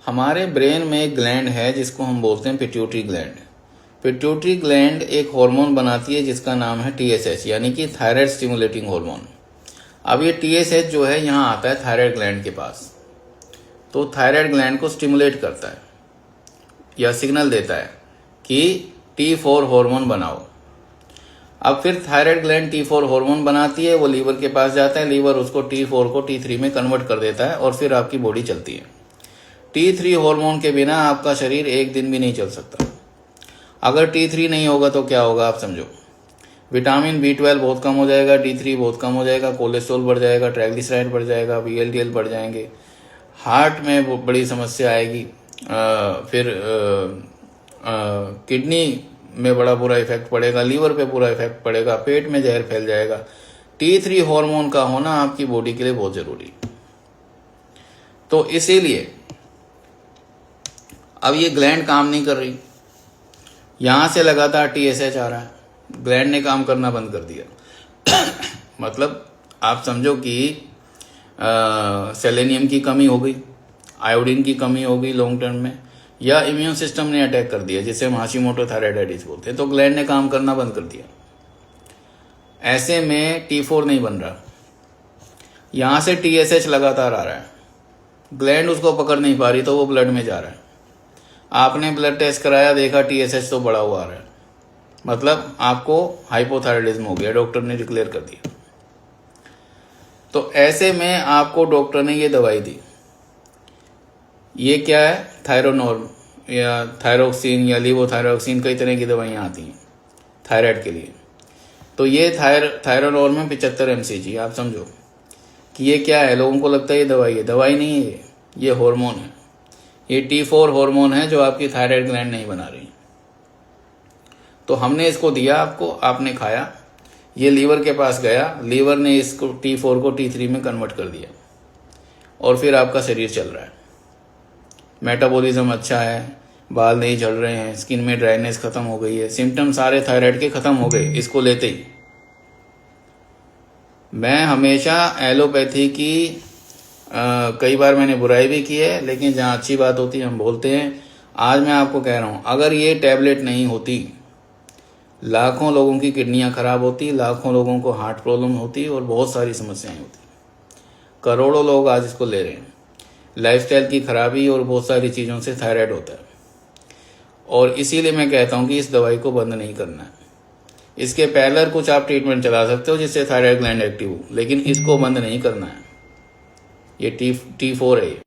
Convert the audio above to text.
हमारे ब्रेन में एक ग्लैंड है जिसको हम बोलते हैं पिट्यूटरी ग्लैंड। पिट्यूटरी ग्लैंड एक हार्मोन बनाती है जिसका नाम है TSH, यानी कि थायराइड स्टिमुलेटिंग हार्मोन। अब ये TSH जो है यहाँ आता है थायराइड ग्लैंड के पास, तो थायराइड ग्लैंड को स्टिमुलेट करता है या सिग्नल देता है कि T4 हार्मोन बनाओ। अब फिर थायराइड ग्लैंड T4 हार्मोन बनाती है, वो लीवर के पास जाता है, लीवर उसको T4 को T3 में कन्वर्ट कर देता है और फिर आपकी बॉडी चलती है। T3 हार्मोन के बिना आपका शरीर एक दिन भी नहीं चल सकता। अगर T3 नहीं होगा तो क्या होगा आप समझो। विटामिन B12 बहुत कम हो जाएगा, D3 बहुत कम हो जाएगा, कोलेस्ट्रॉल बढ़ जाएगा, ट्राइग्लिसराइड बढ़ जाएगा, VLDL बढ़ जाएंगे, हार्ट में बड़ी समस्या आएगी, फिर किडनी में बड़ा बुरा इफेक्ट पड़ेगा, लीवर पे बुरा इफेक्ट पड़ेगा, पेट में जहर फैल जाएगा। T3 हार्मोन का होना आपकी बॉडी के लिए बहुत जरूरी। तो इसीलिए अब ये ग्लैंड काम नहीं कर रही, यहां से लगातार TSH आ रहा है, ग्लैंड ने काम करना बंद कर दिया। मतलब आप समझो कि सेलेनियम की कमी हो गई, आयोडीन की कमी हो गई लॉन्ग टर्म में, या इम्यून सिस्टम ने अटैक कर दिया जिसे हम हाशिमोटो थायराइडाइटिस बोलते हैं, तो ग्लैंड ने काम करना बंद कर दिया। ऐसे में T4 नहीं बन रहा, यहां से TSH लगातार आ रहा है, ग्लैंड उसको पकड़ नहीं पा रही तो वो ब्लड में जा रहा है। आपने ब्लड टेस्ट कराया, देखा TSH तो बढ़ा हुआ आ रहा है, मतलब आपको हाइपोथायराइडिज्म हो गया, डॉक्टर ने डिक्लेयर कर दिया। तो ऐसे में आपको डॉक्टर ने ये दवाई दी, ये क्या है, थायरोनॉर्म या थायरोक्सिन या लीवोथायरोक्सिन, कई तरह की दवाइयाँ आती हैं थायराइड के लिए। तो ये थायरोनॉर्म है 75 mcg। आप समझो कि ये क्या है, लोगों को लगता है ये दवाई है, दवाई नहीं है, ये हार्मोन है। ये T4 हार्मोन है जो आपकी थायराइड ग्लैंड नहीं बना रही। तो हमने इसको दिया आपको, आपने खाया, ये लीवर के पास गया, लीवर ने इसको T4 को T3 में कन्वर्ट कर दिया और फिर आपका शरीर चल रहा है, मेटाबॉलिज्म अच्छा है, बाल नहीं झड़ रहे हैं, स्किन में ड्राइनेस खत्म हो गई है, सिम्टम सारे थायराइड के खत्म हो गए इसको लेते ही। मैं हमेशा एलोपैथी की कई बार मैंने बुराई भी की है, लेकिन जहाँ अच्छी बात होती है हम बोलते हैं। आज मैं आपको कह रहा हूँ, अगर ये टैबलेट नहीं होती, लाखों लोगों की किडनियाँ खराब होती, लाखों लोगों को हार्ट प्रॉब्लम होती और बहुत सारी समस्याएं होती। करोड़ों लोग आज इसको ले रहे हैं। लाइफस्टाइल की खराबी और बहुत सारी चीज़ों से थायराइड होता है, और इसीलिए मैं कहता हूँ कि इस दवाई को बंद नहीं करना है। इसके पैरेलल कुछ आप ट्रीटमेंट चला सकते हो जिससे थायराइड ग्लैंड एक्टिव हो, लेकिन इसको बंद नहीं करना है। ये T4 है।